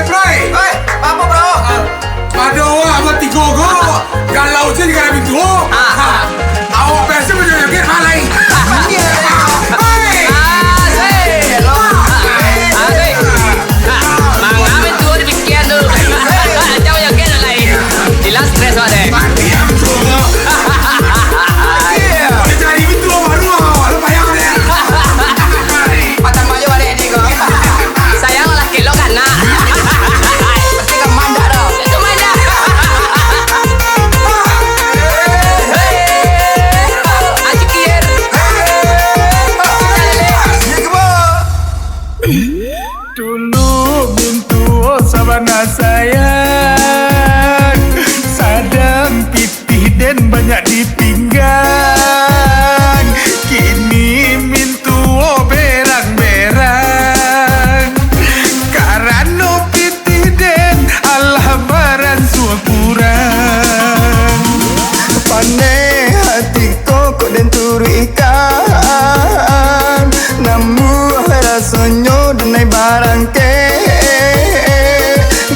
Prai. Apa bro? Pada awak sama tiga go. Kalau je di kana pintu. Awak biasa berjoget malai. Jelas stres ada. Mati yang coba. Dia cari pintu baru awak lu payah dia. Patah malu balik ni kau. Sayang laki lo kan nak. Pasti kau manja dah. Itu mana? Asyik kier. Dulu bintu sabana sayang, sadang pitih dan banyak di pinggang. Kini mintu berang-berang, karena pitih dan alhabaran sua kurang. Pandai hati kok dan turu ikan, namun rasanya denai barang ke.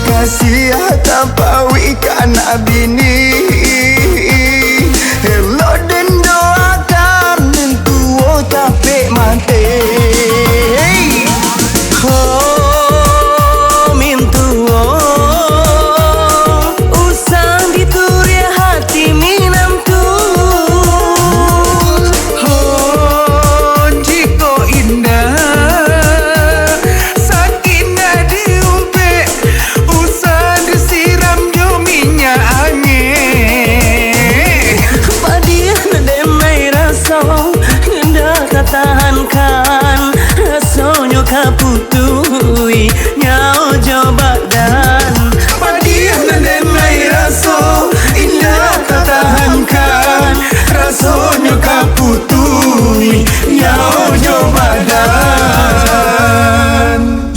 Kasih tak pawi ke anak bini. Hello dan doakan mentua tapi mati. Oh mintua, usang dituri hati minam tu. Oh jika indah sakinah diumpe, usah disiram jo minyak angin. Padian demai rasa hendak katahankan, rasanya kaputui nyau jo badan. Padian demai rasa indah katahankan, rasanya kaputui nyau jo badan.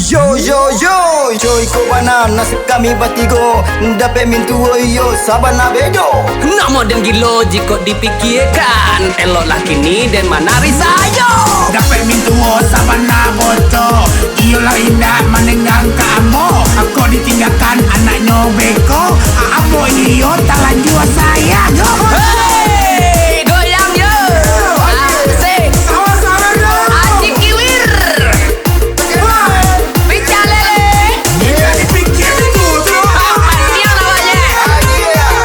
Yo yo yo, joy ko bana nasib kami batigo, dapat mintu yo sabana bejo. Nak modern gilo jika dipikirkan, elok laki ni dan manari sayo. Dapat mintu sabana boto. Iyalah indah menengah kamu. Aku ditinggalkan anaknya beko. Apa iyo tak lanjut sayang. Hey, goyang yo. Asik. Sama-sama dong. Asyik kiwir. Pecah lele. Dia dipikir itu tu. Dia namanya.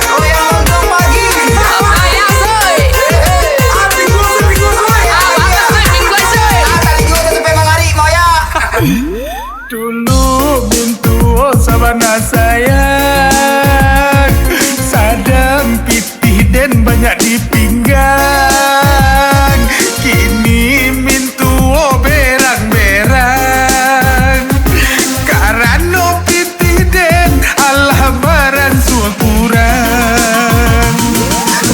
Oh yang lontong pagi. Sayang soy. Pinggul soy. Abang soy, minggu soy. Tak linggo tu sampai mangari mau ya. Dulu bintu sabana sayang, sadang pitih dan banyak di pinggang. Kini mintu berang-berang, karena pitih dan alhabaran sua kurang.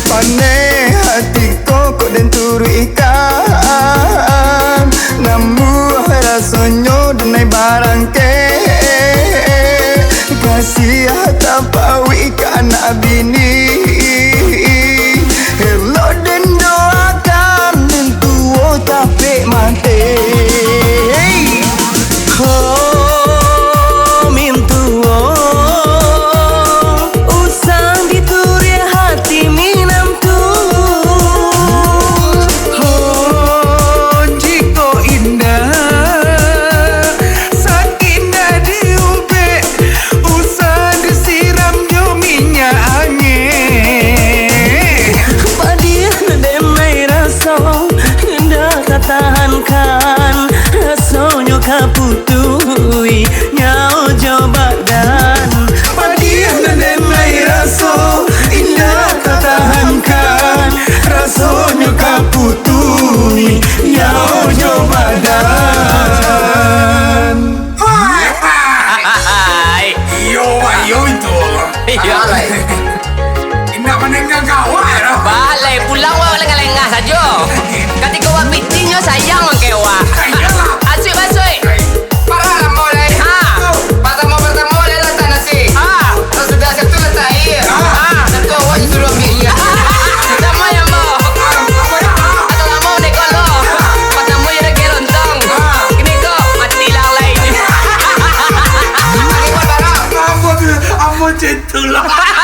Pandai hati kok dan turu ikan, namun rasanya denai barang ke. Kasih tak pawi ke anak bini. Hello dan doakan mentua tapi mati. Oh mintua, usang dituri hati minam tu. Oh jika indah sakinah diumpe, usah disiram jo minyak angin. Padian demai rasa hendak katahankan, rasanya kaputui nyau jo badan. Padian demai rasa indah katahankan, rasanya kaputui nyau jo badan. Hai. Iyo itu. Iya. Indah menengah kawan. Balai pulang wa lengah-lengah saja. Ketika wa pitinya sayang ke wa. Asyik basoi. Parah lah mulai. Ha. Pertama dia letak nasi. Ha. Terus sudah satu letak air. Satu awak suruh minyak. Sama yang mo. Atau lama ni kalau. Pertama ya dah kelontong. Kini kau mati lang lain. Pakai buat barang. macam tu lah